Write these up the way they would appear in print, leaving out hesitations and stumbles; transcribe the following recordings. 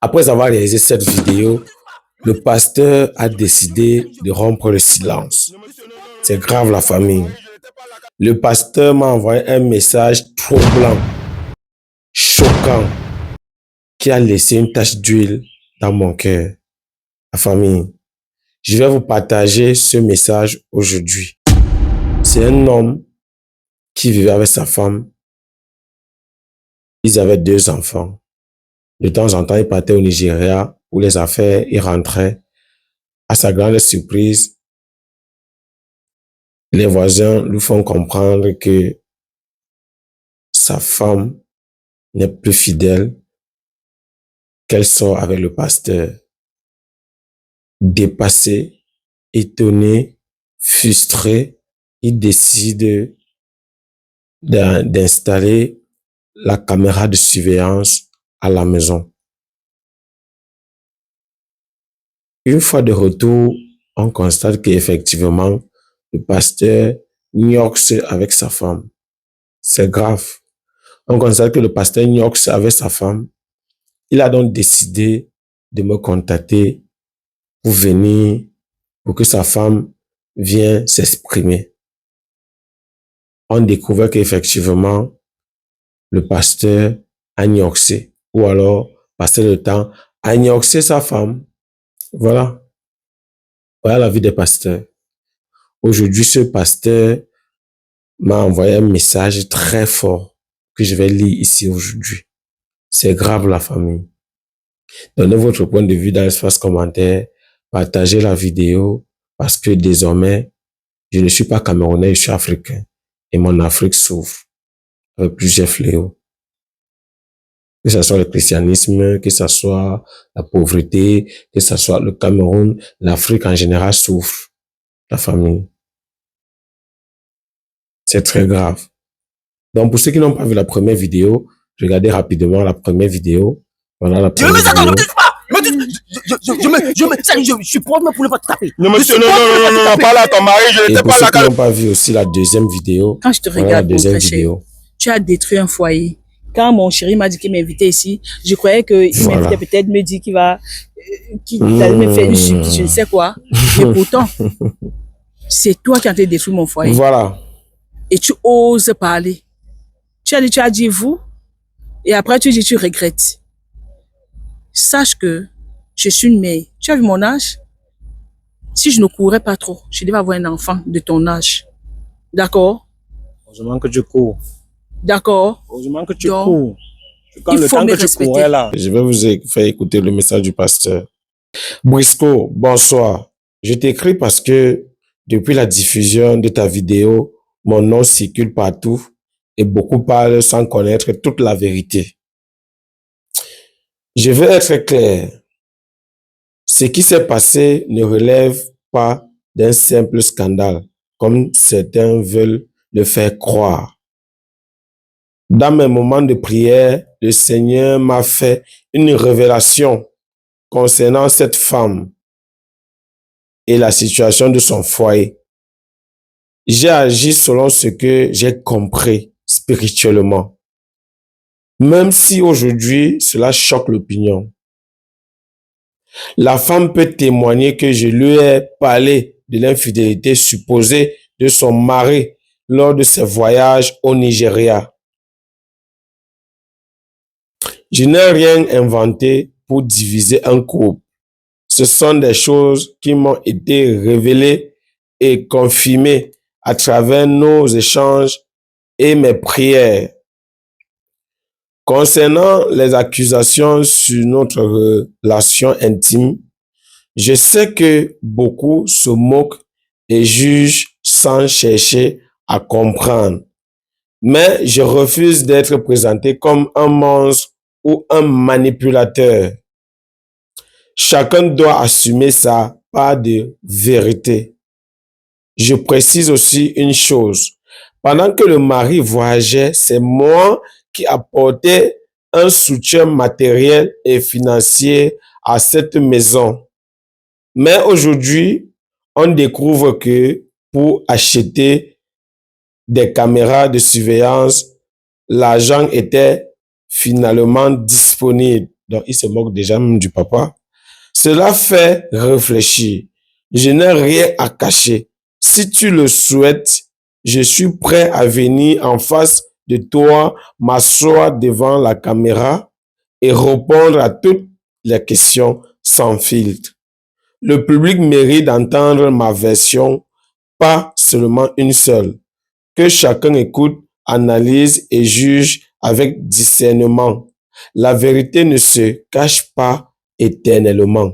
Après avoir réalisé cette vidéo, le pasteur a décidé de rompre le silence. C'est grave la famille. Le pasteur m'a envoyé un message troublant, choquant, qui a laissé une tache d'huile dans mon cœur. La famille, je vais vous partager ce message aujourd'hui. C'est un homme qui vivait avec sa femme. Ils avaient 2 enfants. De temps en temps, il partait au Nigeria pour les affaires, il rentrait. À sa grande surprise, les voisins lui font comprendre que sa femme n'est plus fidèle, qu'elle sort avec le pasteur. Dépassé, étonné, frustré, il décide d'installer la caméra de surveillance à la maison. Une fois de retour, on constate qu'effectivement, le pasteur gnoxe avec sa femme. C'est grave. On constate que le pasteur gnoxe avec sa femme. Il a donc décidé de me contacter pour venir, pour que sa femme vienne s'exprimer. On découvre qu'effectivement, le pasteur a gnoxé, ou alors, passer le temps, a gnoxé sa femme. Voilà. Voilà la vie des pasteurs. Aujourd'hui, ce pasteur m'a envoyé un message très fort que je vais lire ici aujourd'hui. C'est grave la famille. Donnez votre point de vue dans l'espace commentaire. Partagez la vidéo parce que désormais, je ne suis pas camerounais, je suis africain. Et mon Afrique souffre avec plusieurs fléaux. Que ce soit le christianisme, que ce soit la pauvreté, que ce soit le Cameroun, l'Afrique en général souffre. La famille. C'est très grave. Donc, pour ceux qui n'ont pas vu la première vidéo, regardez rapidement la première vidéo. Voilà la première vidéo. Je suis proche pour ne pas te taper. Non, monsieur, non, pas là, ton mari, je n'étais Et pour pas ceux là. qui n'ont pas vu aussi la deuxième vidéo, Quand je te voilà la regarde, deuxième mon très cher, vidéo. tu as détruit un foyer. Quand mon chéri m'a dit qu'il m'invitait ici, je croyais qu'il Voilà. m'invitait peut-être me dire qu'il allait me faire une surprise, je ne sais quoi. Et pourtant, c'est toi qui as détruit mon foyer. Voilà. Et tu oses parler. Tu as dit vous, et après tu dis tu regrettes. Sache que je suis une mère. Tu as vu mon âge? Si je ne courais pas trop, je devais avoir un enfant de ton âge. D'accord? Heureusement que tu cours. D'accord? Heureusement que tu Donc, cours. Quand il le faut temps me que tu respecter. courais là. Je vais vous faire écouter le message du pasteur. Brisco, bonsoir. Je t'écris parce que depuis la diffusion de ta vidéo, mon nom circule partout et beaucoup parlent sans connaître toute la vérité. Je veux être clair. Ce qui s'est passé ne relève pas d'un simple scandale, comme certains veulent le faire croire. Dans mes moments de prière, le Seigneur m'a fait une révélation concernant cette femme et la situation de son foyer. J'ai agi selon ce que j'ai compris spirituellement. Même si aujourd'hui, cela choque l'opinion. La femme peut témoigner que je lui ai parlé de l'infidélité supposée de son mari lors de ses voyages au Nigeria. Je n'ai rien inventé pour diviser un couple. Ce sont des choses qui m'ont été révélées et confirmées à travers nos échanges et mes prières. Concernant les accusations sur notre relation intime, je sais que beaucoup se moquent et jugent sans chercher à comprendre. Mais je refuse d'être présenté comme un monstre ou un manipulateur. Chacun doit assumer sa part de vérité. Je précise aussi une chose. Pendant que le mari voyageait, c'est moi qui apportais un soutien matériel et financier à cette maison. Mais aujourd'hui, on découvre que pour acheter des caméras de surveillance, l'argent était finalement disponible. Donc, il se moque déjà même du papa. Cela fait réfléchir. Je n'ai rien à cacher. Si tu le souhaites, je suis prêt à venir en face de toi, m'asseoir devant la caméra et répondre à toutes les questions sans filtre. Le public mérite d'entendre ma version, pas seulement une seule. Que chacun écoute, analyse et juge avec discernement. La vérité ne se cache pas éternellement.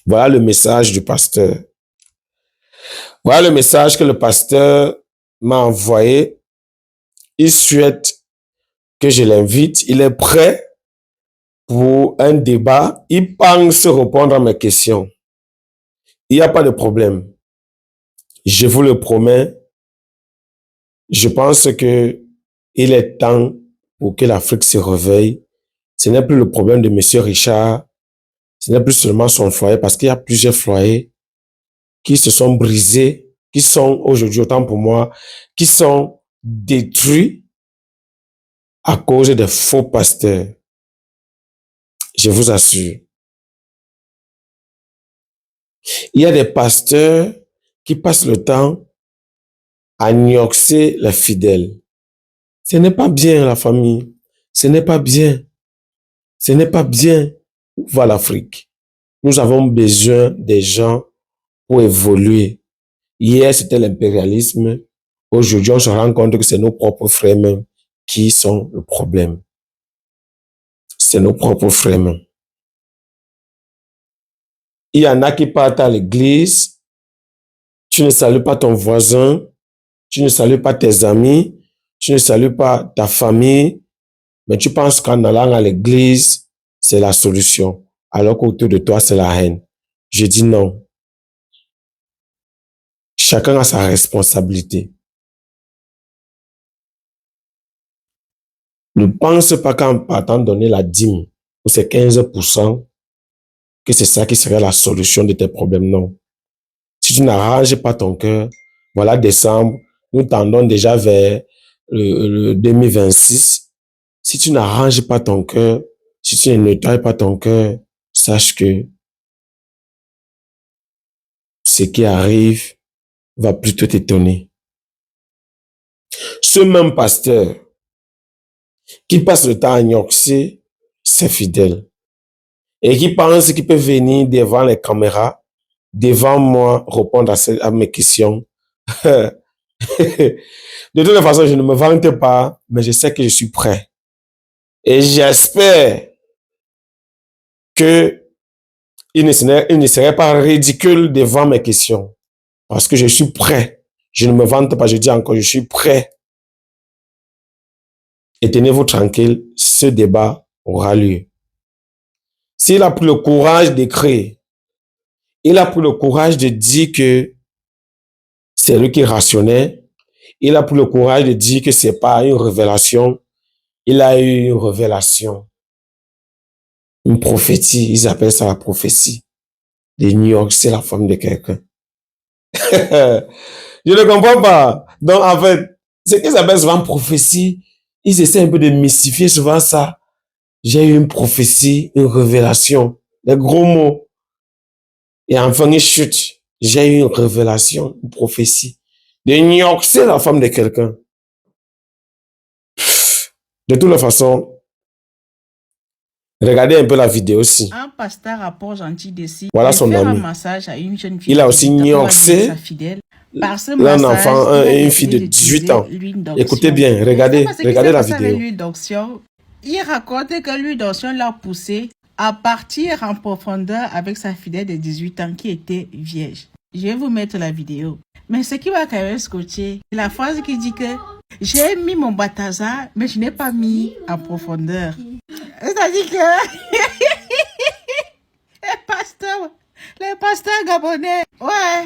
Voilà le message du pasteur. Voilà le message que le pasteur m'a envoyé. Il souhaite que je l'invite. Il est prêt pour un débat. Il pense répondre à mes questions. Il n'y a pas de problème. Je vous le promets. Je pense que il est temps pour que l'Afrique se réveille. Ce n'est plus le problème de Monsieur Richard. Ce n'est plus seulement son foyer, parce qu'il y a plusieurs foyers qui se sont brisés, qui sont aujourd'hui, autant pour moi, qui sont détruits à cause des faux pasteurs. Je vous assure. Il y a des pasteurs qui passent le temps à gnoxer les fidèles. Ce n'est pas bien, la famille. Ce n'est pas bien. Ce n'est pas bien. Où va l'Afrique? Nous avons besoin des gens pour évoluer. Hier, c'était l'impérialisme. Aujourd'hui, on se rend compte que c'est nos propres frères mêmes qui sont le problème. C'est nos propres frères mêmes. Il y en a qui partent à l'église. Tu ne salues pas ton voisin. Tu ne salues pas tes amis. Tu ne salues pas ta famille. Mais tu penses qu'en allant à l'église, c'est la solution. Alors qu'autour de toi, c'est la haine. Je dis non. Chacun a sa responsabilité. Ne pense pas qu'en partant donner la dîme, ou c'est 15%, que c'est ça qui serait la solution de tes problèmes. Non. Si tu n'arranges pas ton cœur, voilà décembre, nous tendons déjà vers le 2026. Si tu n'arranges pas ton cœur, si tu ne nettoies pas ton cœur, sache que ce qui arrive va plutôt t'étonner. Ce même pasteur qui passe le temps à gnoxer ses fidèles et qui pense qu'il peut venir devant les caméras, devant moi, répondre à mes questions. De toute façon, je ne me vante pas, mais je sais que je suis prêt. Et j'espère que il ne serait pas ridicule devant mes questions. Parce que je suis prêt. Je ne me vante pas, je dis encore, je suis prêt. Et tenez-vous tranquille, ce débat aura lieu. S'il a pris le courage d'écrire, il a pris le courage de dire que c'est lui qui est rationnel, il a pris le courage de dire que c'est pas une révélation, il a eu une révélation. Une prophétie, ils appellent ça la prophétie. De New York, c'est la femme de quelqu'un. Je ne comprends pas. Donc, en fait, ce qu'ils appellent souvent prophétie, ils essaient un peu de mystifier souvent ça. J'ai eu une prophétie, une révélation, des gros mots. Et enfin, ils chutent. J'ai eu une révélation, une prophétie. De New York, c'est la femme de quelqu'un. De toute façon, regardez un peu la vidéo aussi. Un pasteur rapport gentil d'ici. Voilà son ami. Un massage à une jeune fille. Il a aussi gnoxé un enfant et une fille de 18 ans. Écoutez bien, regardez la vidéo. Il raconte que l'huile d'onction l'a poussé à partir en profondeur avec sa fidèle de 18 ans qui était vierge. Je vais vous mettre la vidéo. Mais ce qui va quand même scotcher, c'est la phrase qui dit que j'ai mis mon bataza, mais je n'ai pas mis en profondeur. C'est-à-dire que les pasteurs gabonais, ouais,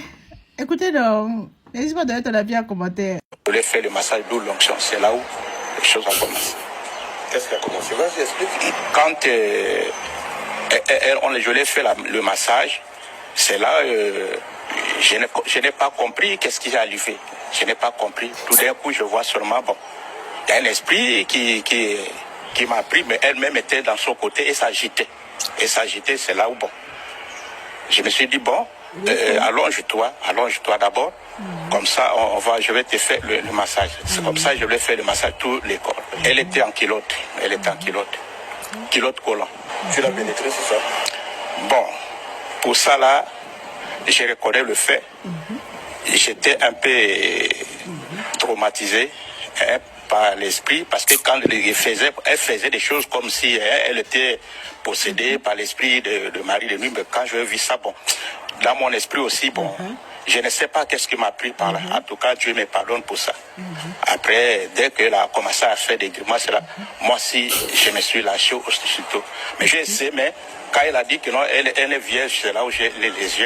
écoutez donc, n'hésitez pas à donner ton avis en commentaire. Je voulais faire le massage d'eau l'onction, c'est là où les choses ont commencé. Qu'est-ce qui a commencé? Vas-y, explique. Quand je l'ai fait le massage, c'est là, je n'ai pas compris qu'est-ce qu'il a lui fait. Je n'ai pas compris. Tout d'un coup, je vois seulement, bon, il y a un esprit qui qui m'a pris, mais elle-même était dans son côté et s'agitait. Et s'agitait, c'est là où, bon, je me suis dit, bon, allonge-toi d'abord. Comme ça, je vais te faire le massage. C'est comme ça que je vais faire le massage tous les corps. Elle était en culotte. Culotte collant. Tu l'as pénétré, c'est ça? Bon, pour ça là, je reconnais le fait. J'étais un peu traumatisé par l'esprit, parce que quand elle faisait des choses comme si elle était possédée par l'esprit de Marie de nuit. Mais quand je vis ça, bon, dans mon esprit aussi, bon, je ne sais pas qu'est-ce qui m'a pris par là. En tout cas, Dieu me pardonne pour ça. Après, dès qu'elle a commencé à faire des grimaces, là, moi aussi, je me suis lâché aussitôt. Mais je sais, mais quand elle a dit que non, elle est vierge, c'est là où j'ai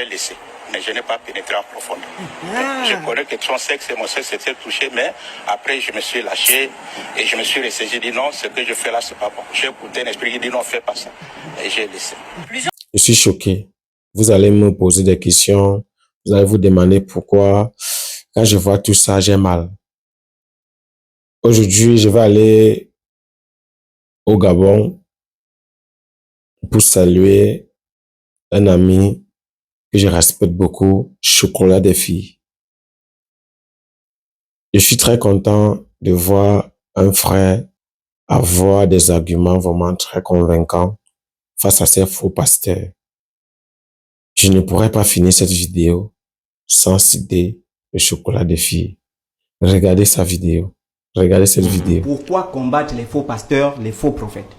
laissé. Mais je n'ai pas pénétré en profondeur. Je connais que son sexe et mon sexe étaient touchés, mais après je me suis lâché et je me suis ressaisi. J'ai dit non, ce que je fais là, c'est pas bon. J'ai écouté un esprit qui dit non, fais pas ça. Et j'ai laissé. Je suis choqué. Vous allez me poser des questions. Vous allez vous demander pourquoi, quand je vois tout ça, j'ai mal. Aujourd'hui, je vais aller au Gabon pour saluer un ami que je respecte beaucoup, Chocolat des filles. Je suis très content de voir un frère avoir des arguments vraiment très convaincants face à ces faux pasteurs. Je ne pourrais pas finir cette vidéo sans citer le Chocolat des filles. Regardez sa vidéo. Regardez cette vidéo. Pourquoi combattre les faux pasteurs, les faux prophètes?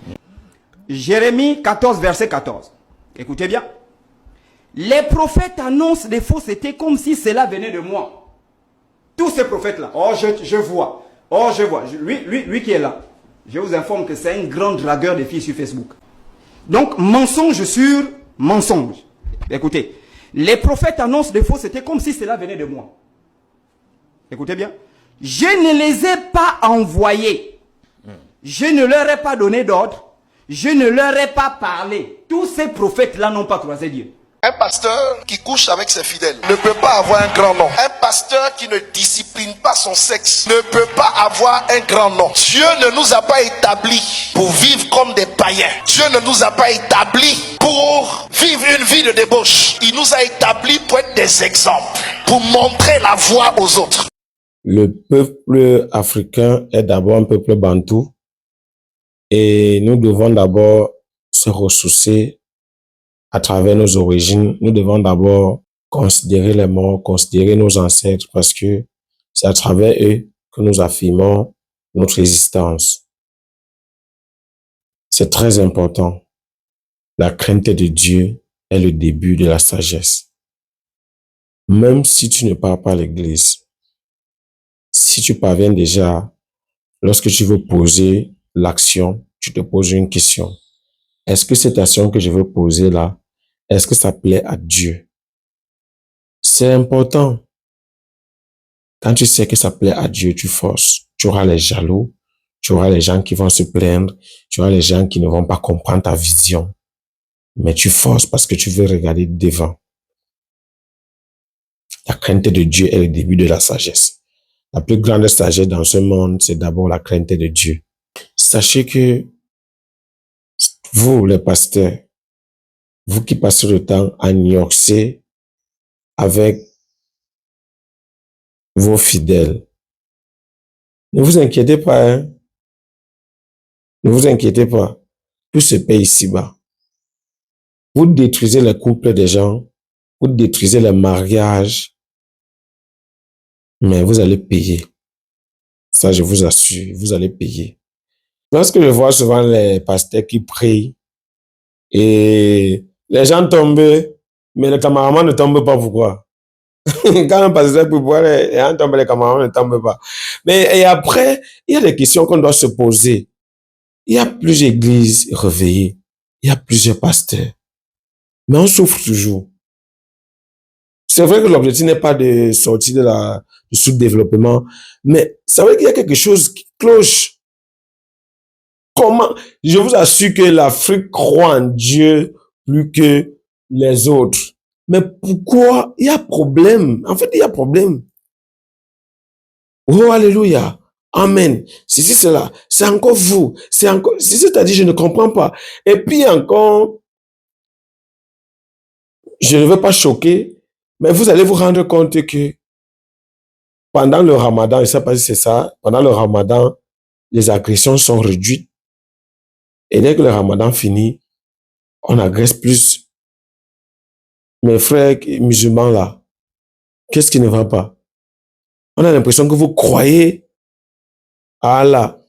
Jérémie 14, verset 14. Écoutez bien. Les prophètes annoncent des faussetés comme si cela venait de moi. Tous ces prophètes-là. Oh, je vois. Oh, je vois. Lui qui est là. Je vous informe que c'est un grand dragueur de filles sur Facebook. Donc, mensonge sur mensonge. Écoutez. Les prophètes annoncent des faussetés comme si cela venait de moi. Écoutez bien. Je ne les ai pas envoyés. Je ne leur ai pas donné d'ordre. Je ne leur ai pas parlé. Tous ces prophètes-là n'ont pas croisé Dieu. Un pasteur qui couche avec ses fidèles ne peut pas avoir un grand nom. Un pasteur qui ne discipline pas son sexe ne peut pas avoir un grand nom. Dieu ne nous a pas établis pour vivre comme des païens. Dieu ne nous a pas établis pour vivre une vie de débauche. Il nous a établis pour être des exemples, pour montrer la voie aux autres. Le peuple africain est d'abord un peuple bantou et nous devons d'abord se ressourcer à travers nos origines. Nous devons d'abord considérer les morts, considérer nos ancêtres, parce que c'est à travers eux que nous affirmons notre existence. C'est très important. La crainte de Dieu est le début de la sagesse. Même si tu ne pars pas à l'église, si tu parviens déjà, lorsque tu veux poser l'action, tu te poses une question. Est-ce que cette action que je veux poser là, est-ce que ça plaît à Dieu? C'est important. Quand tu sais que ça plaît à Dieu, tu forces. Tu auras les jaloux, tu auras les gens qui vont se plaindre, tu auras les gens qui ne vont pas comprendre ta vision. Mais tu forces parce que tu veux regarder devant. La crainte de Dieu est le début de la sagesse. La plus grande sagesse dans ce monde, c'est d'abord la crainte de Dieu. Sachez que vous, les pasteurs, vous qui passez le temps à nioxer avec vos fidèles, ne vous inquiétez pas, hein? Ne vous inquiétez pas. Tout se paye ici-bas. Vous détruisez les couples des gens, vous détruisez les mariages, mais vous allez payer. Ça, je vous assure, vous allez payer. Lorsque je vois souvent les pasteurs qui prient et les gens tombent, mais le cameraman ne tombe pas, pourquoi? Quand un pasteur prie pour les gens tombent, les camarades ne tombent pas. Mais et après, il y a des questions qu'on doit se poser. Il y a plusieurs églises réveillées. Il y a plusieurs pasteurs. Mais on souffre toujours. C'est vrai que l'objectif n'est pas de sortir du sous-développement, mais c'est vrai qu'il y a quelque chose qui cloche. Comment? Je vous assure que l'Afrique croit en Dieu plus que les autres. Mais pourquoi? Il y a problème. En fait, il y a problème. Oh, alléluia. Amen. Si c'est là, c'est encore vous. C'est encore, si c'est-à-dire, je ne comprends pas. Et puis encore, je ne veux pas choquer, mais vous allez vous rendre compte que pendant le Ramadan, je ne sais pas si c'est ça, pendant le Ramadan, les agressions sont réduites. Et dès que le Ramadan finit, on agresse plus. Mes frères musulmans là, qu'est-ce qui ne va pas? On a l'impression que vous croyez à Allah.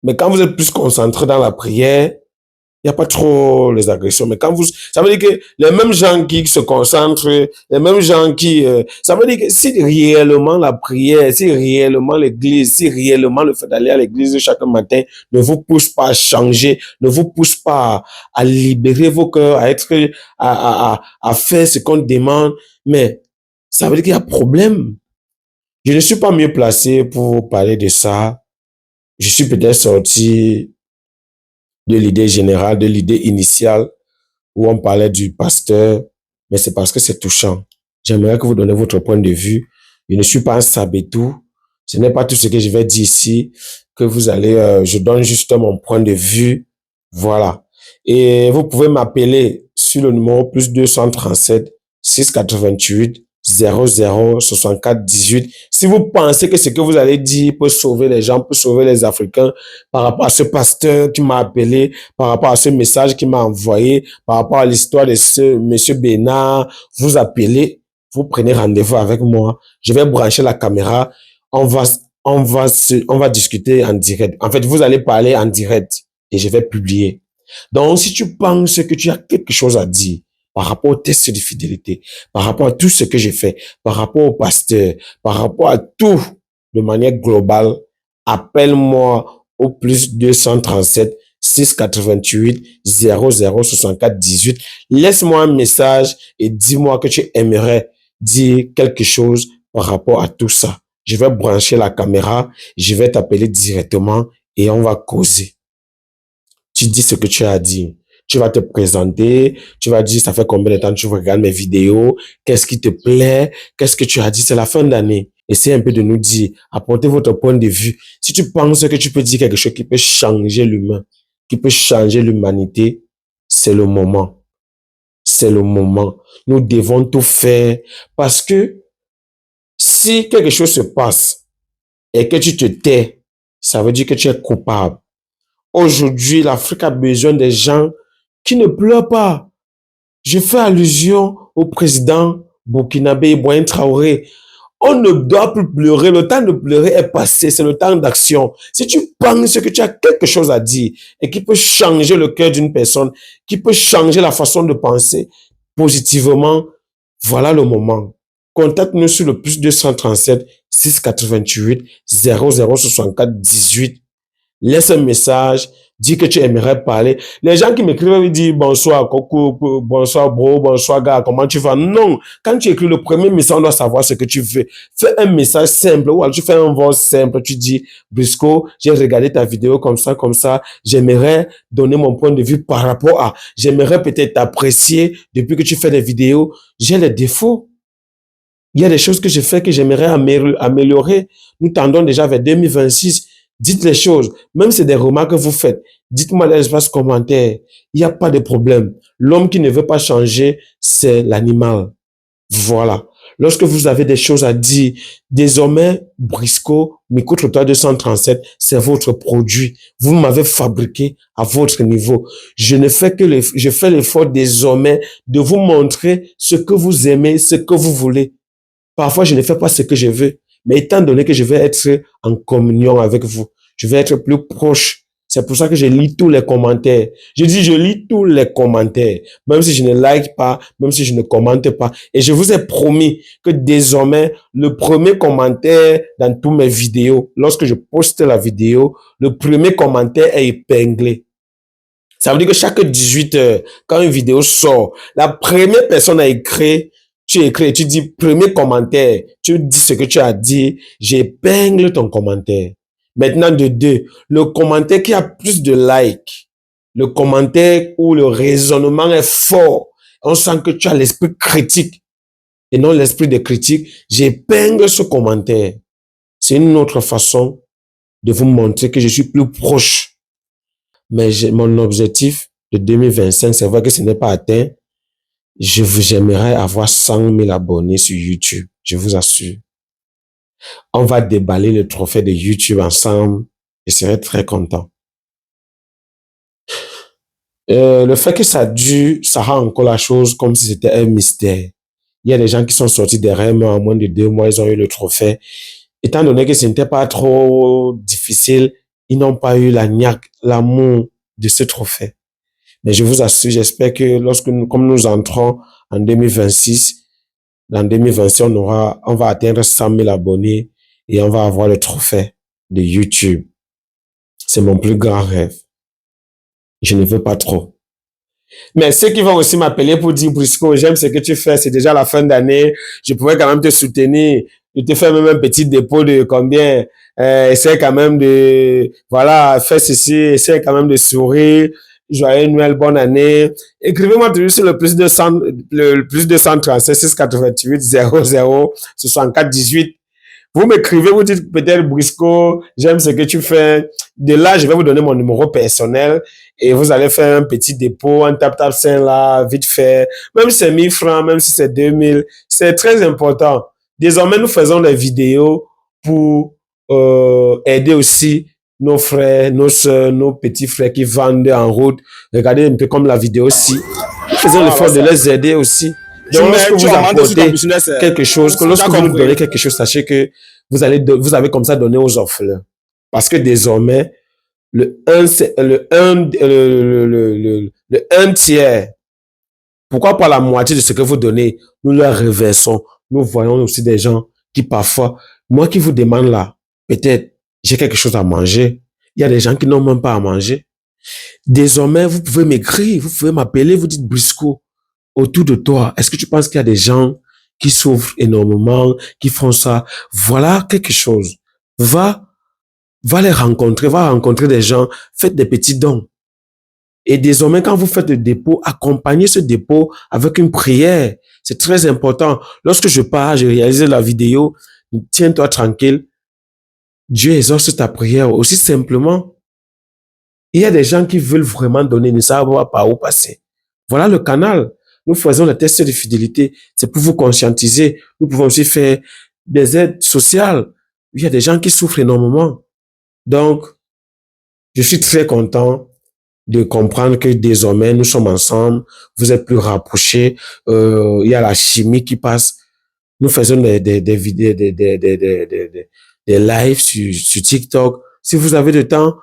Mais quand vous êtes plus concentré dans la prière, il n'y a pas trop les agressions. Mais quand vous, ça veut dire que les mêmes gens qui se concentrent, les mêmes gens qui, ça veut dire que si réellement la prière, si réellement l'église, si réellement le fait d'aller à l'église chaque matin ne vous pousse pas à changer, ne vous pousse pas à libérer vos cœurs, à être, à faire ce qu'on demande, mais ça veut dire qu'il y a problème. Je ne suis pas mieux placé pour parler de ça. Je suis peut-être sorti de l'idée générale, de l'idée initiale où on parlait du pasteur, mais c'est parce que c'est touchant. J'aimerais que vous donniez votre point de vue. Je ne suis pas un sabétou. Ce n'est pas tout ce que je vais dire ici que vous allez, je donne juste mon point de vue. Voilà. Et vous pouvez m'appeler sur le numéro plus 237 688 00 64 18. Si vous pensez que ce que vous allez dire peut sauver les gens, peut sauver les Africains, par rapport à ce pasteur qui m'a appelé, par rapport à ce message qu'il m'a envoyé, par rapport à l'histoire de ce monsieur Bénard, vous appelez, vous prenez rendez-vous avec moi, je vais brancher la caméra, on va discuter en direct. En fait, vous allez parler en direct et je vais publier. Donc, si tu penses que tu as quelque chose à dire par rapport au test de fidélité, par rapport à tout ce que j'ai fait, par rapport au pasteur, par rapport à tout de manière globale, appelle-moi au plus 237 688 00 64 18. Laisse-moi un message et dis-moi que tu aimerais dire quelque chose par rapport à tout ça. Je vais brancher la caméra, je vais t'appeler directement et on va causer. Tu dis ce que tu as dit. Tu vas te présenter, tu vas dire ça fait combien de temps tu regardes mes vidéos, qu'est-ce qui te plaît, qu'est-ce que tu as dit, c'est la fin d'année. Essaye un peu de nous dire, apportez votre point de vue. Si tu penses que tu peux dire quelque chose qui peut changer l'humain, qui peut changer l'humanité, c'est le moment. C'est le moment. Nous devons tout faire parce que si quelque chose se passe et que tu te tais, ça veut dire que tu es coupable. Aujourd'hui, l'Afrique a besoin des gens qui ne pleurent pas. Je fais allusion au président burkinabé Ibrahim Traoré. On ne doit plus pleurer. Le temps de pleurer est passé. C'est le temps d'action. Si tu penses que tu as quelque chose à dire et qui peut changer le cœur d'une personne, qui peut changer la façon de penser positivement, voilà le moment. Contacte-nous sur le plus 237 688 00 64 18. Laisse un message, dis que tu aimerais parler. Les gens qui m'écrivent, ils disent bonsoir, Coco, bonsoir, bro, bonsoir, gars, comment tu vas? Non. Quand tu écris le premier message, on doit savoir ce que tu veux. Fais un message simple, ou alors tu fais un voix simple, tu dis, Brisco, j'ai regardé ta vidéo comme ça, j'aimerais donner mon point de vue par rapport à, j'aimerais peut-être t'apprécier depuis que tu fais des vidéos. J'ai les défauts. Il y a des choses que je fais que j'aimerais améliorer. Nous tendons déjà vers 2026. Dites les choses, même si c'est des remarques que vous faites, dites-moi dans l'espace commentaire, il n'y a pas de problème. L'homme qui ne veut pas changer, c'est l'animal. Voilà. Lorsque vous avez des choses à dire, désormais, Brisco, Micro Trottoir 237, c'est votre produit. Vous m'avez fabriqué à votre niveau. Je fais l'effort désormais de vous montrer ce que vous aimez, ce que vous voulez. Parfois, je ne fais pas ce que je veux. Mais étant donné que je vais être en communion avec vous, je vais être plus proche. C'est pour ça que je lis tous les commentaires. Je dis, je lis tous les commentaires. Même si je ne like pas, même si je ne commente pas. Et je vous ai promis que désormais, le premier commentaire dans toutes mes vidéos, lorsque je poste la vidéo, le premier commentaire est épinglé. Ça veut dire que chaque 18 heures, quand une vidéo sort, la première personne à écrire, tu écris, tu dis premier commentaire, tu dis ce que tu as dit, j'épingle ton commentaire. Maintenant de deux, le commentaire qui a plus de likes, le commentaire où le raisonnement est fort, on sent que tu as l'esprit critique et non l'esprit de critique, j'épingle ce commentaire. C'est une autre façon de vous montrer que je suis plus proche. Mais mon objectif de 2025, c'est vrai que ce n'est pas atteint. J'aimerais avoir 100 000 abonnés sur YouTube. Je vous assure. On va déballer le trophée de YouTube ensemble. Je serai très content. Le fait que ça dure, ça rend encore la chose comme si c'était un mystère. Il y a des gens qui sont sortis derrière moi en moins de 2 mois, ils ont eu le trophée. Étant donné que ce n'était pas trop difficile, ils n'ont pas eu l'amour de ce trophée. Mais je vous assure, j'espère que comme nous entrons en 2026, en 2026, on va atteindre 100 000 abonnés et on va avoir le trophée de YouTube. C'est mon plus grand rêve. Je ne veux pas trop. Mais ceux qui vont aussi m'appeler pour dire, Brisco, j'aime ce que tu fais, c'est déjà la fin d'année, je pourrais quand même te soutenir, je te fais même un petit dépôt de combien, essaie quand même de, voilà, fais ceci, essaie quand même de sourire, joyeux Noël, bonne année. Écrivez-moi toujours sur le plus 237 688 00 64 18. Vous m'écrivez, vous dites peut-être Brisco, j'aime ce que tu fais. De là, je vais vous donner mon numéro personnel et vous allez faire un petit dépôt, un tap-tap 5 là, vite fait. Même si c'est 1000 francs, même si c'est 2000, c'est très important. Désormais, nous faisons des vidéos pour aider aussi nos frères, nos soeurs, nos petits frères qui vendent en route. Regardez un peu comme la vidéo aussi. Nous faisons l'effort de les aider aussi. Donc, lorsque vous apportez quelque chose, lorsque vous nous donnez quelque chose, sachez que vous avez comme ça donné aux orphelins. Parce que désormais, le 1 tiers, pourquoi pas la moitié de ce que vous donnez, nous leur reversons. Nous voyons aussi des gens qui parfois, moi qui vous demande là, peut-être j'ai quelque chose à manger. Il y a des gens qui n'ont même pas à manger. Désormais, vous pouvez m'écrire, vous pouvez m'appeler, vous dites Brisco. Autour de toi, est-ce que tu penses qu'il y a des gens qui souffrent énormément, qui font ça? Voilà quelque chose. Va les rencontrer, va rencontrer des gens, faites des petits dons. Et désormais, quand vous faites le dépôt, accompagnez ce dépôt avec une prière. C'est très important. Lorsque je pars, je réalise la vidéo, tiens-toi tranquille. Dieu exauce ta prière aussi simplement. Il y a des gens qui veulent vraiment donner, ne savent pas par où passer. Voilà le canal. Nous faisons les tests de fidélité. C'est pour vous conscientiser. Nous pouvons aussi faire des aides sociales. Il y a des gens qui souffrent énormément. Donc, je suis très content de comprendre que désormais, nous sommes ensemble. Vous êtes plus rapprochés. Il y a la chimie qui passe. Nous faisons des vidéos, des lives sur TikTok. Si vous avez de temps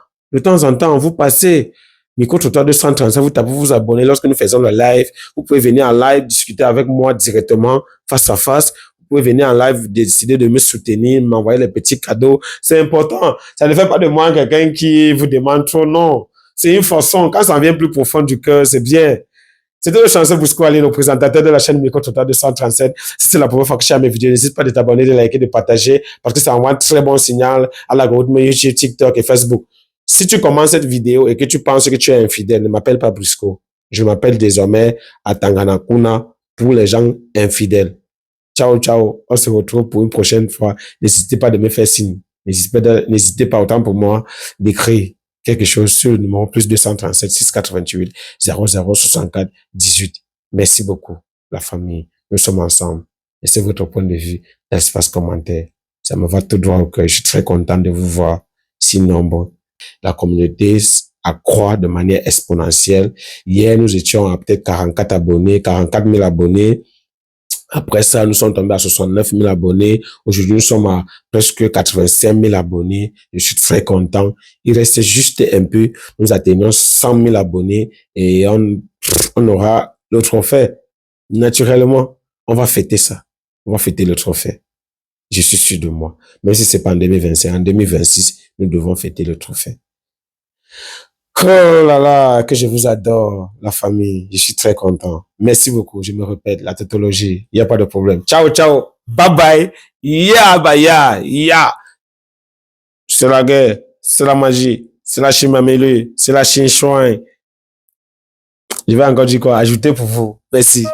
en temps, vous passez. Micro-trottoir 235, vous tapez, vous abonnez. Lorsque nous faisons le live, vous pouvez venir en live, discuter avec moi directement, face à face. Vous pouvez venir en live, décider de me soutenir, m'envoyer les petits cadeaux. C'est important. Ça ne fait pas de moi quelqu'un qui vous demande trop, non. C'est une façon. Quand ça vient plus profond du cœur, c'est bien. C'était le chanceux Brisco Ali, le présentateur de la chaîne Micro-trottoir 237. Si c'est la première fois que tu as mes vidéos, n'hésite pas de t'abonner, de liker, de partager, parce que ça envoie un très bon signal à l'algorithme YouTube, TikTok et Facebook. Si tu commences cette vidéo et que tu penses que tu es infidèle, ne m'appelle pas Brisco. Je m'appelle désormais Atangana Kuna pour les gens infidèles. Ciao, ciao. On se retrouve pour une prochaine fois. N'hésitez pas de me faire signe. N'hésitez pas autant pour moi d'écrire quelque chose sur le numéro plus 237 688 00 64 18. Merci beaucoup, la famille. Nous sommes ensemble. Laissez votre point de vue dans l'espace commentaire. Ça me va tout droit au cœur. Je suis très content de vous voir si nombreux. La communauté accroît de manière exponentielle. Hier, nous étions à peut-être 44 000 abonnés. Après ça, nous sommes tombés à 69 000 abonnés. Aujourd'hui, nous sommes à presque 85 000 abonnés. Je suis très content. Il reste juste un peu. Nous atteignons 100 000 abonnés et on aura le trophée. Naturellement, on va fêter ça. On va fêter le trophée. Je suis sûr de moi. Même si c'est pas en 2025, en 2026, nous devons fêter le trophée. Oh là là, que je vous adore, la famille. Je suis très content. Merci beaucoup. Je me répète, la tautologie. Il n'y a pas de problème. Ciao, ciao. Bye bye. Ya, bah, ya. C'est la guerre. C'est la magie. C'est la chimamélue. C'est la chinchouin. Je vais encore dire quoi? Ajouter pour vous. Merci.